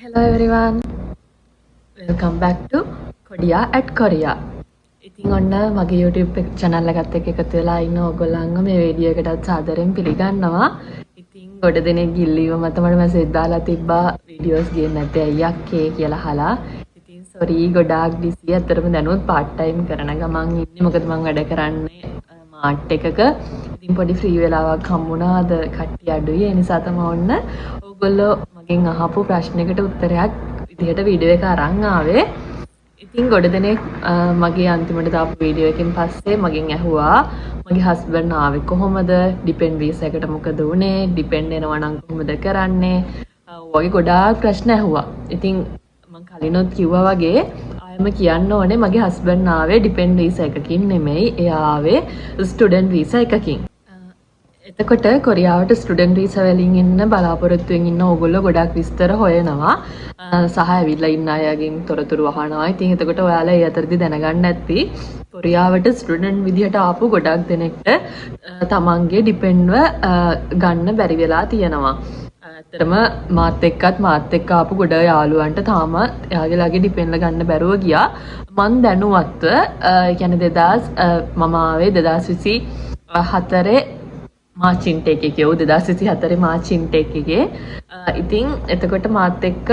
Hello everyone, welcome back to Korea at Korea. ඉතින් ඔන්න මගේ YouTube channel එකත් එක්ක එකතු වෙලා ඉන්න ඕගොල්ලන්ව මේ වීඩියෝ එකටත් සාදරයෙන් පිළිගන්නවා. ඉතින් ගොඩ දෙනෙක් ඉල්ලීම මත මට මැසේජ් දාලා තිබ්බා වීඩියෝස් ගේන්න නැත්තේ අයියා අක්කේ කියලා අහලා. ඉතින් sorry ගොඩාක් busy. අතරම දැනුත් part time කරන ගමන් ඉන්නේ. මොකද මම වැඩ කරන්නේ මාට් එකක. ඉතින් පොඩි ෆ්‍රී වෙලාවක් හම්බුණා. අද කට්ටිය අඩුයි. ඒ නිසා තමයි ඔන්න ඕගොල්ලෝ මගෙන් අහපු ප්‍රශ්නයකට උත්තරයක් විදිහට වීඩියෝ එක අරන් ආවේ. ඉතින් ගොඩ දෙනෙක් මගේ අන්තිමට දාපු වීඩියෝ එකෙන් පස්සේ මගෙන් ඇහුවා මගේ හස්බන්ඩ් ආවේ කොහොමද? ඩිපෙන්ඩ් වීසා එකට මොකද උනේ? ඩිපෙන්ඩ් එනවා නම් කොහොමද කරන්නේ? වගේ ගොඩාක් ප්‍රශ්න ඇහුවා. ඉතින් මම කලිනුත් කිව්වා වගේ ආයෙම කියන්න ඕනේ මගේ හස්බන්ඩ් ආවේ ඩිපෙන්ඩ් වීසා එකකින් නෙමෙයි. එයා ආවේ ස්ටුඩන්ට් වීසා එකකින්. එතකොට කොරියාවට ස්ටුඩන්ට් වීසා වලින් ඉන්න බලාපොරොත්තුෙන් ඉන්න ඕගොල්ලෝ ගොඩක් විස්තර හොයනවා සහ ඇවිල්ලා ඉන්න අයගෙන් තොරතුරු අහනවා. ඉතින් එතකොට ඔයාලා ඒ අතරදී දැනගන්න ඇති කොරියාවට ස්ටුඩන්ට් විදිහට ආපු ගොඩක් දෙනෙක්ට තමන්ගේ ඩිපෙන්ඩ්ව ගන්න බැරි වෙලා තියෙනවා. ඇත්තටම මාත් එක්ක ආපු ගොඩ යාළුවන්ට තාම එයාගේලාගේ ඩිපෙන්ඩ්ල ගන්න බැරුව ගියා. මං දැනුවත්ව ඒ කියන්නේ 2000 මම ආවේ 2024 මාර්ච් ඉන්ටේක් එකේ 2024 මාර්ච් ඉන්ටේක් එකේ. ඉතින් එතකොට මාත් එක්ක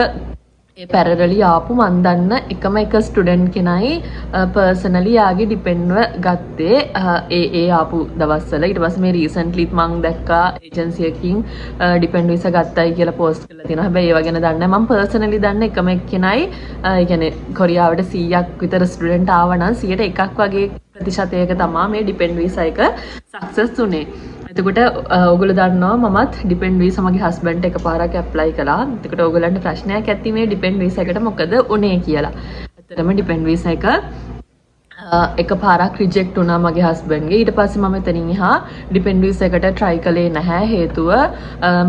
ඒ පැරලලි ආපු මන් දන්න එකම එක ස්ටුඩන්ට් කෙනයි පර්සනලි යාගේ ඩිපෙන්ඩ්ව ගත්තේ ඒ ආපු දවස්වල. ඊට පස්සේ මේ රීසන්ට්ලිත් මං දැක්කා ඒජන්සි එකකින් ඩිපෙන්ඩ් වීසා ගත්තයි කියලා පෝස්ට් කරලා තියෙනවා. හැබැයි ඒව ගැන දන්නේ නැහැ. මම පර්සනලි දන්න එකම එක්කෙනයි ඒ කියන්නේ කොරියාවට 100ක් විතර ස්ටුඩන්ට් ආව නම් 101ක් වගේ ප්‍රතිශතයක තමයි මේ ඩිපෙන්ඩ් වීසා එක සක්සස් උනේ. එතකොට ඔයගොල්ලෝ දන්නවා මමත් ඩිපෙන්ඩ් වීසා මගේ හස්බන්ඩ්ට එකපාරක් ඇප්ලයි කළා. එතකොට ඔයගොල්ලන්ට ප්‍රශ්නයක් ඇති මේ ඩිපෙන්ඩ් වීසා එකට මොකද උනේ කියලා. ඇත්තටම ඩිපෙන්ඩ් වීසා එකපාරක් රිජෙක්ට් වුණා මගේ හස්බන්ඩ්ගේ. ඊට පස්සේ මම එතනින් එහා ඩිපෙන්ඩ් වීසා එකට try කළේ නැහැ. හේතුව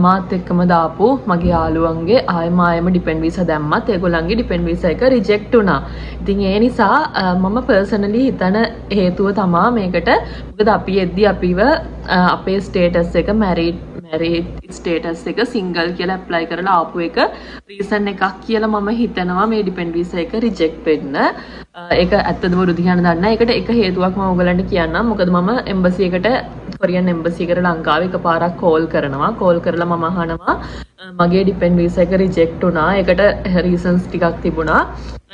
මාත් එක්කම දාපු මගේ යාළුවන්ගේ ආයෙම ඩිපෙන්ඩ් වීසා දැම්මත් ඒගොල්ලන්ගේ ඩිපෙන්ඩ් වීසා එක රිජෙක්ට් වුණා. ඉතින් ඒ නිසා මම පර්සනලි හිතන හේතුව තමයි මේකට. මොකද අපි එද්දි අපිව අපේ ස්ටේටස් එක මැරිඩ් ස්ටේටස් එක සිංගල් කියලා ඇප්ලයි කරලා ආපු එක රීසන් එකක් කියලා මම හිතනවා මේ ඩිපෙන්ඩ් වීසා එක රිජෙක්ට් වෙන්න. ඒක ඇත්තද බොරුද කියන දන්නේ නැහැ. ඒකට එක හේතුවක් මම ඔයගලන්ට කියන්නම්. මොකද මම එම්බසි එකට කොරියන් එම්බසි එකට ලංකාවේ එකපාරක් කෝල් කරනවා. කෝල් කරලා මම අහනවා මගේ ඩිපෙන්ඩ් වීසා එක රිජෙක්ට් වුණා. ඒකට රීසන්ස් ටිකක් තිබුණා.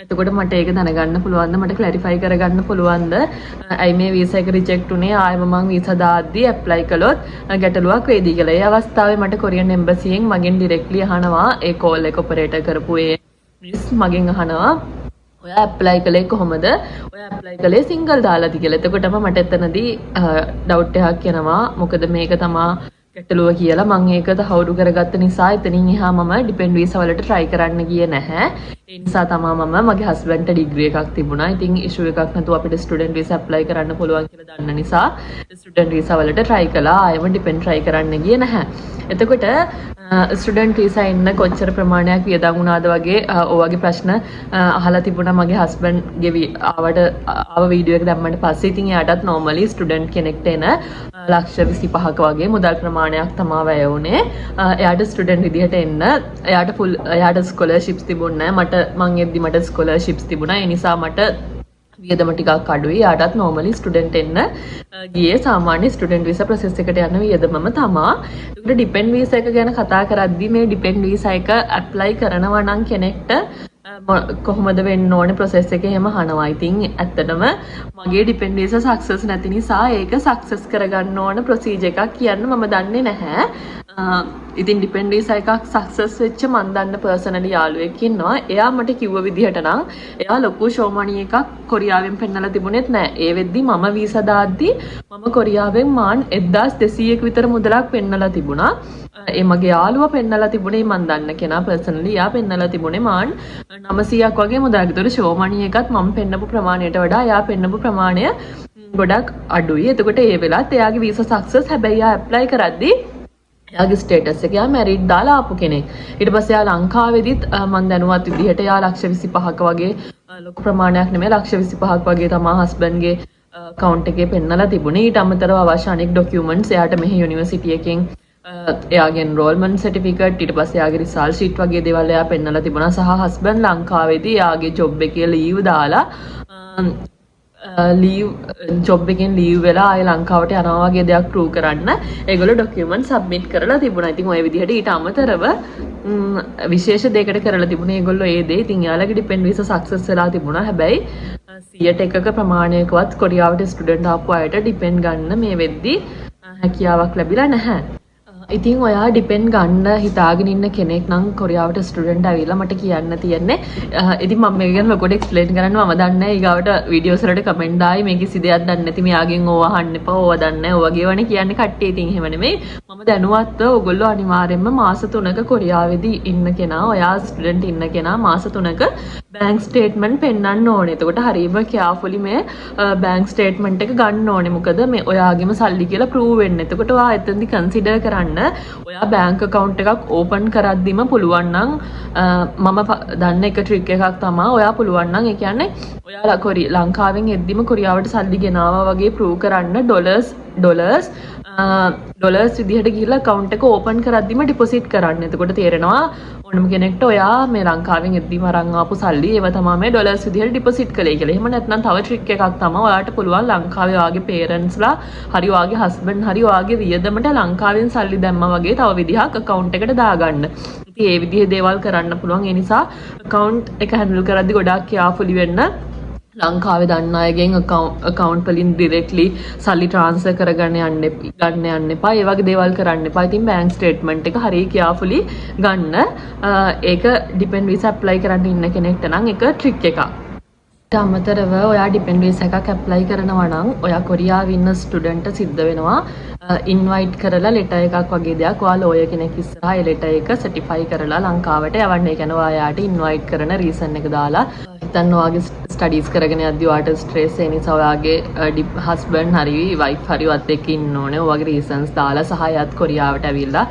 එතකොට මට ඒක දැනගන්න පුළුවන්ද? මට ක්ලැරිෆයි කරගන්න පුළුවන්ද? ඇයි මේ වීසා එක රිජෙක්ට් උනේ? ආයෙම මං වීසා දාද්දි ඇප්ලයි කළොත් ගැටලුවක් වේද කියලා. ඒ අවස්ථාවේ මට කොරියන් එම්බසියෙන් මගෙන් ඩිරෙක්ට්ලි අහනවා ඒ කෝල් එක ඔපරේටර් කරපු ඒ මිස් මගෙන් අහනවා ඔයා ඇප්ලයි කළේ කොහොමද? ඔයා ඇප්ලයි කළේ සිංගල් දාලාද කියලා. එතකොටම මට එතනදී ඩවුට් එකක් එනවා. මොකද මේක තමා ගැටලුව කියලා. මම ඒක තහවුරු කරගත්ත නිසා එතනින් එහා මම ඩිපෙන්ඩ් වීසා වලට try කරන්න ගියේ නැහැ. ඒ නිසා තමයි මම මගේ හස්බන්ඩ්ට ඩිග්‍රී එකක් තිබුණා. ඉතින් ඉෂුව එකක් නැතුව අපිට ස්ටුඩන්ට් වීසා ඇප්ලයි කරන්න පුළුවන් කියලා දන්න නිසා ස්ටුඩන්ට් වීසා වලට try කළා. ආයෙම ඩිපෙන්ඩ් try කරන්න ගියේ නැහැ. එතකොට ස්ටුඩන්ට් වීසා ඉන්න කොච්චර ප්‍රමාණයක් වියදම් වුණාද වගේ ඔයගේ ප්‍රශ්න අහලා තිබුණා මගේ හස්බන්ඩ්ගේ ආව වීඩියෝ එක දැම්මට පස්සේ. ඉතින් එයාටත් normally ස්ටුඩන්ට් කෙනෙක්ට එන ලක්ෂ 25ක වගේ මුදල් ප්‍රමාණයක් තමයි වැය වුණේ. එයාට ස්ටුඩන්ට් විදිහට එන්න එයාට ස්කෝලර්ෂිප්ස් තිබුණේ නැහැ. මං එද්දි මට ස්කෝලර්ෂිප්ස් තිබුණා. ඒ නිසා මට වියදම ටිකක් අඩුයි. යාටත් normally ස්ටුඩන්ට් එන්න ගියේ සාමාන්‍ය ස්ටුඩන්ට් වීසා process එකට යන වියදමම තමයි. ඒකට ඩිපෙන්ඩ් වීසා එක ගැන කතා කරද්දී මේ ඩිපෙන්ඩ් වීසා එක ඇප්ලයි කරනවා නම් කෙනෙක්ට කොහොමද වෙන්න ඕනේ process එක එහෙම අහනවා. ඉතින් ඇත්තටම මගේ ඩිපෙන්ඩ් වීසා සක්සස් නැති නිසා ඒක සක්සස් කරගන්න ඕන ප්‍රොසීජර් එකක් කියන්න මම දන්නේ නැහැ. ඉතින් ඩිපෙන්ඩ් වීසා එකක් සක්සස් වෙච්ච මන් දන්න පර්සනලි යාළුවෙක් ඉන්නවා. එයා මට කිව්ව විදිහට නම් එයා ලොකු ෂෝ මනි එකක් කොරියාවෙන් පෙන්නලා තිබුණෙත් නැහැ. ඒ වෙද්දි මම වීසා දාද්දි මම කොරියාවෙන් මාන් 1200ක විතර මුදලක් පෙන්නලා තිබුණා. ඒ මගේ යාළුවා පෙන්නලා තිබුණේ මන් දන්න කෙනා පර්සනලි එයා පෙන්නලා තිබුණේ මාන් 900ක් වගේ මුදලක්. ඒතර ෂෝ මනි එකත් මම පෙන්නපු ප්‍රමාණයට වඩා එයා පෙන්නපු ප්‍රමාණය ගොඩක් අඩුයි. එතකොට ඒ වෙලාවත් එයාගේ වීසා සක්සස්. හැබැයි එයා ඇප්ලයි කරද්දි එයාගේ ස්ටේටස් එක එයා මැරිඩ් දාලා ආපු කෙනෙක්. ඊට පස්සේ එයා ලංකාවේදීත් මම දැනුවත් විදිහට එයා ලක්ෂ 25ක වගේ ලොකු ප්‍රමාණයක් නෙමෙයි ලක්ෂ 25ක් වගේ තමයි හස්බන්ඩ්ගේ account එකේ පෙන්නලා තිබුණේ. ඊට අමතරව අවශ්‍ය අනෙක් ඩොකියුමන්ට්ස් එයාට මෙහි යුනිවර්සිටි එකෙන් එයාගේ enrollment certificate ඊට පස්සේ එයාගේ result sheet වගේ දේවල් එයා පෙන්නලා තිබුණා සහ husband ලංකාවේදී එයාගේ job එකේ leave දාලා ලීව් ජොබ් එකෙන් ලීව් වෙලා ආය ලංකාවට යනවා වගේ දෙයක් ප්‍රූව් කරන්න ඒගොල්ලෝ ડોකියුමන්ට් සබ්මිට් කරලා තිබුණා. ඉතින් ওই විදිහට ඊට අමතරව විශේෂ දෙයකට කරලා තිබුණේ ඒගොල්ලෝ ඒ දේ. ඉතින් යාළගේ ඩිපෙන්ඩ් වීසා සක්සස් වෙලා තිබුණා. හැබැයි 100%ක ප්‍රමාණයකවත් කොරියාවට ස්ටුඩන්ට් ආපු අයට ඩිපෙන්ඩ් ගන්න මේ වෙද්දී හැකියාවක් ලැබිලා නැහැ. ඉතින් ඔයා ඩිපෙන්ඩ් ගන්න හිතාගෙන ඉන්න කෙනෙක් නම් කොරියාවට ස්ටුඩන්ට් ඇවිල්ලා මට කියන්න තියෙන්නේ. ඉතින් මම මේක ගැන ලොකුට එක්ස්ප්ලেইন කරන්න මම දන්නේ නැහැ. ඊගාවට වීඩියෝස් වලට කමෙන්ට් ආයි මේක කිසි දෙයක් දන්නේ නැති මෙයාගෙන් ඕවා අහන්න එපා. ඕවා දන්නේ නැහැ. ඕවා වගේ වනේ කියන්නේ කට්ටිය. ඉතින් එහෙම නෙමෙයි. මම දැනුවත්ව ඔයගොල්ලෝ අනිවාර්යයෙන්ම මාස 3ක කොරියාවේදී ඉන්න කෙනා, ඔයා ස්ටුඩන්ට් ඉන්න කෙනා මාස 3ක බැංක් ස්ටේට්මන්ට් පෙන්වන්න ඕනේ. එතකොට හරියම කෙයාෆුලි මේ බැංක් ස්ටේට්මන්ට් එක ගන්න ඕනේ. මොකද මේ ඔයාගෙම සල්ලි කියලා ප්‍රූව් වෙන්න. එතකොට ඔයා එතනදි කන්සිඩර් කරන්න ඔයා බැංක් account එකක් ඕපන් කරද්දිම පුළුවන් නම් මම දන්න එක ට්‍රික් එකක් තමයි ඔයා පුළුවන් නම් ඒ කියන්නේ ඔයා ලංකාවෙන් එද්දිම කොරියාවට සල්ලි ගෙනාවා වගේ ප්‍රූව් කරන්න ඩොලර්ස් විදිහට ගිහිල්ලා account එක ඕපන් කරද්දිම ඩිපොසිට් කරන්න. එතකොට තේරෙනවා ඕනම කෙනෙක්ට ඔයා මේ ලංකාවෙන් එද්දිම අරන් ආපු සල්ලි ඒව තමයි මේ ඩොලර්ස් විදිහට ඩිපොසිට් කළේ කියලා. එහෙම නැත්නම් තව ට්‍රික් එකක් තමයි ඔයාට පුළුවන් ලංකාවේ ඔයාගේ පේරන්ට්ස්ලා හරි ඔයාගේ හස්බන්ඩ් හරි ඔයාගේ වියදමට ලංකාවෙන් සල්ලි දැම්මා වගේ තව විදිහක් account එකට දාගන්න. ඉතින් ඒ විදිහේ දේවල් කරන්න පුළුවන්. ඒ නිසා account එක handle කරද්දි ගොඩාක් carefully වෙන්න. ලංකාවේ දන්න අයගෙන් account වලින් directly සල්ලි transfer කරගන්න යන්න එපා. ඒ වගේ දේවල් කරන්න එපා. ඉතින් bank statement එක හරිය carefully ගන්න. ඒක depend visa apply කරන්න ඉන්න කෙනෙක්ට නම් එක trick එකක්. ඊට අමතරව ඔයා depend visa එකක් apply කරනවා නම් ඔයා කොරියාවේ ඉන්න ස්ටුඩන්ට් සිද්ධ වෙනවා invite කරලා letter එකක් වගේ දෙයක් ඔයා lawyer කෙනෙක් ඉස්සරහා ඒ letter එක certify කරලා ලංකාවට යවන්න. ඒ කියන්නේ ඔයාට invite කරන reason එක දාලා හිතන්න ඔයාගේ ස්ටඩීස් කරගෙන යද්දී ඔයාට ස්ට්‍රෙස් ඒ නිසා ඔයාගේ husband හරි wife හරි වත් එක්ක ඉන්න ඕනේ. ඔයාගේ reasons දාලා සහයත් කොරියාවට ඇවිල්ලා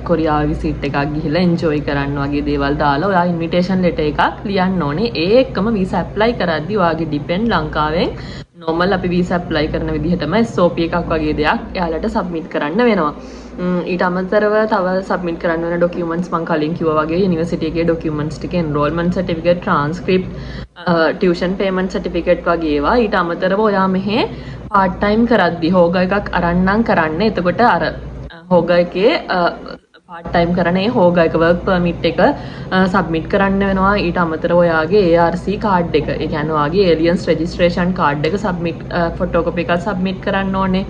කොරියාව විසිට් එකක් ගිහිල්ලා එන්ජොයි කරන්න වගේ දේවල් දාලා ඔයා ඉන්විටේෂන් ලෙටර් එකක් ලියන්න ඕනේ. ඒ එක්කම වීසා ඇප්ලයි කරද්දී ඔයාගේ ඩිපෙන්ඩ් ලංකාවෙන් normal අපි වීසා ඇප්ලයි කරන විදිහටම SOP එකක් වගේ දෙයක් එයාලට සබ්මිට් කරන්න වෙනවා. ඊට අමතරව තව සබ්මිට් කරන්න වෙන ඩොකියුමන්ට්ස් මම කලින් කිව්වා වගේ යුනිවර්සිටි එකේ ඩොකියුමන්ට්ස් ටික enrollment certificate, transcript, tuition payment certificate වගේ ඒවා. ඊට අමතරව ඔයා මෙහෙ part time කරද්දී හෝගා එකක් අරන් නම් කරන්න. එතකොට අර හෝගා එකේ part time කරන්නේ හෝගා එක work permit එක submit කරන්න වෙනවා. ඊට අමතරව ඔයාගේ ARC card එක, ඒ කියන්නේ ඔයාගේ aliens registration card එක submit photocopy එකක් submit කරන්න ඕනේ.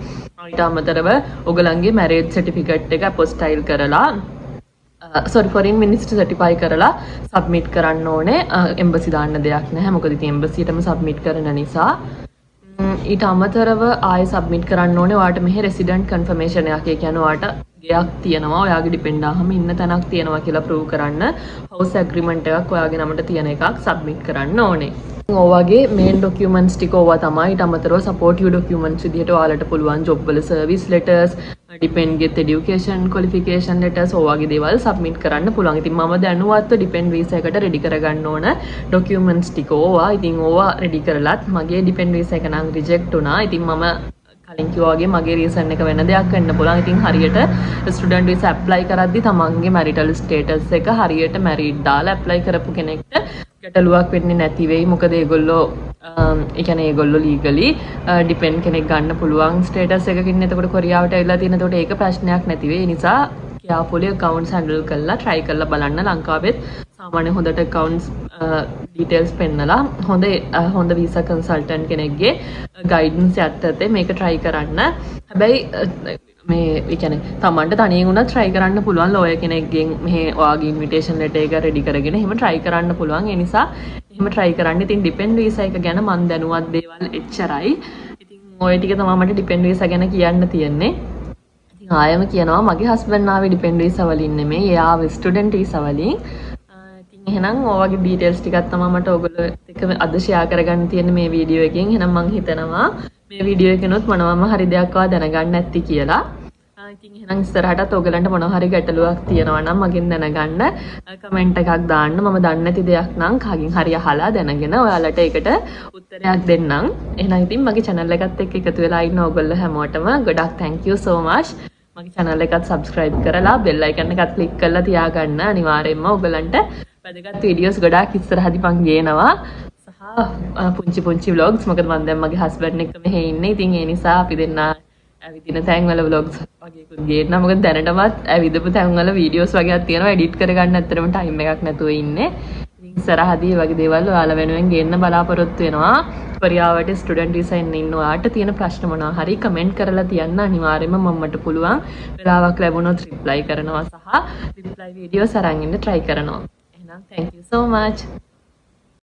ඊට අමතරව ඔයගලන්ගේ marriage certificate එක apostille කරලා foreign ministry certify කරලා submit කරන්න ඕනේ. embassy දාන්න දෙයක් නැහැ. මොකද ඉතින් embassy එකටම submit කරන නිසා. ඊට අමතරව ආයෙ සබ්මිට් කරන්න ඕනේ ඔයාට මෙහි රෙසිඩන්ට් කන්ෆර්මේෂන් එකක්. ඒ කියන්නේ ඔයාට ගයක් තියෙනවා, ඔයාගේ ඩිපෙන්ඩ් ආවම ඉන්න තැනක් තියෙනවා කියලා ප්‍රූව් කරන්න හවුස් ඇග්‍රීමන්ට් එකක් ඔයාගේ නමට තියෙන එකක් සබ්මිට් කරන්න ඕනේ. ඔයාගේ මේන් ඩොකියුමන්ට්ස් ටික ඕවා තමයි. ඊට අමතරව සපෝටිව් ඩොකියුමන්ට්ස් විදිහට ඔයාලට පුළුවන් ජොබ් වල සර්විස් ලෙටර්ස්, ඩිපෙන්ඩ් ගෙත් එඩියුකේෂන් ක්වොලිෆිකේෂන් ලෙටර්ස් ඔයාගේ දේවල් සබ්මිට් කරන්න පුළුවන්. ඉතින් මම දැනුවත්ව ඩිපෙන්ඩ් වීසා එකට රෙඩි කරගන්න ඕන ඩොකියුමන්ට්ස් ටික ඕවා. ඉතින් ඕවා රෙඩි කරලත් මගේ ඩිපෙන්ඩ් වීසා එක නම් රිජෙක්ට් වුණා. ඉතින් මම කලින් කිව්වා වගේ මගේ රීසන් එක වෙන දෙයක් වෙන්න පුළුවන්. ඉතින් හරියට ස්ටුඩන්ට් වීසා ඇප්ලයි කරද්දි තමන්ගේ මැරිටල් ස්ටේටස් එක හරියට මැරිඩ් දාලා ඇප්ලයි කරපු කෙනෙක්ට ගැටලුවක් වෙන්නේ නැති වෙයි. මොකද ඒගොල්ලෝ ඒ කියන්නේ ඒගොල්ලෝ ලීගලි ඩිපෙන්ඩ් කෙනෙක් ගන්න පුළුවන් ස්ටේටස් එකකින්. එතකොට කොරියාවට ඇවිල්ලා තියෙන. එතකොට ඒක ප්‍රශ්නයක් නැති වෙයි. ඒ නිසා carefully accounts handle කරලා try කරලා බලන්න. ලංකාවෙත් සාමාන්‍ය හොඳට accounts details පෙන්නලා හොඳ visa consultant කෙනෙක්ගේ guidance යටතේ මේක try කරන්න. හැබැයි මේ ඒ කියන්නේ තමන්ට තනියෙන් උනත් try කරන්න පුළුවන්. lawyer කෙනෙක්ගෙන් මෙහි ඔයාගේ invitation letter එක ready කරගෙන එහෙම try කරන්න පුළුවන්. ඒ නිසා එහෙම try කරන්න. ඉතින් depend visa එක ගැන මම දැනුවත් දේවල් එච්චරයි. ඉතින් ඔය ටික තමයි මට depend visa ගැන කියන්න තියෙන්නේ. ඉතින් ආයෙම කියනවා මගේ husband ආවේ depend visa වලින් නෙමෙයි. එයා ආවේ student visa වලින්. ඉතින් එහෙනම් ඔයගේ details ටිකක් තමයි මට ඔයගොල්ලෝ එක්ක අද share කරගන්න තියෙන්නේ මේ වීඩියෝ එකෙන්. එහෙනම් මම හිතනවා මේ වීඩියෝ එකනොත් මොනවාම හරි දෙයක් ආව දැනගන්න නැති කියලා. ඉතින් එහෙනම් ඉස්සරහටත් ඔයගලන්ට මොනවා හරි ගැටලුවක් තියෙනවා නම් මගෙන් දැනගන්න කමෙන්ට් එකක් දාන්න. මම දන්නේ නැති දෙයක් නම් කාගෙන් හරි අහලා දැනගෙන ඔයාලට ඒකට උත්තරයක් දෙන්නම්. එහෙනම් ඉතින් මගේ channel එකත් එක්ක එකතු වෙලා ඉන්න ඔයගොල්ලෝ හැමෝටම ගොඩක් thank you so much. මගේ channel එකත් subscribe කරලා bell icon එකත් click කරලා තියාගන්න. අනිවාර්යයෙන්ම ඔයගලන්ට වැදගත් videos ගොඩාක් ඉස්සරහදී මම ගේනවා. සහ පුංචි vlogs මොකද මම දැන් මගේ husband එක්ක මෙහෙ ඉන්නේ. ඉතින් ඒ නිසා අපි දෙන්න ඇවිදින තැන් වල vlogs වගේකුත් ගේන්න. මොකද දැනටමත් ඇවිදපු තැන් වල videos වගේක් තියෙනවා. edit කරගන්න ඇත්තටම time එකක් නැතුව ඉන්නේ. ඉතින් ඉස්සරහදී වගේ දේවල් ඔයාලා වෙනුවෙන් ගේන්න බලාපොරොත්තු වෙනවා. කොරියාවට ස්ටුඩන්ට් වීසා එන්න ඉන්නවාට තියෙන ප්‍රශ්න මොනවා හරි කමෙන්ට් කරලා තියන්න. අනිවාර්යයෙන්ම මමට පුළුවන් වෙලාවක් ලැබුණොත් reply කරනවා සහ reply videos අරන් ඉන්න try කරනවා. එහෙනම් thank you so much.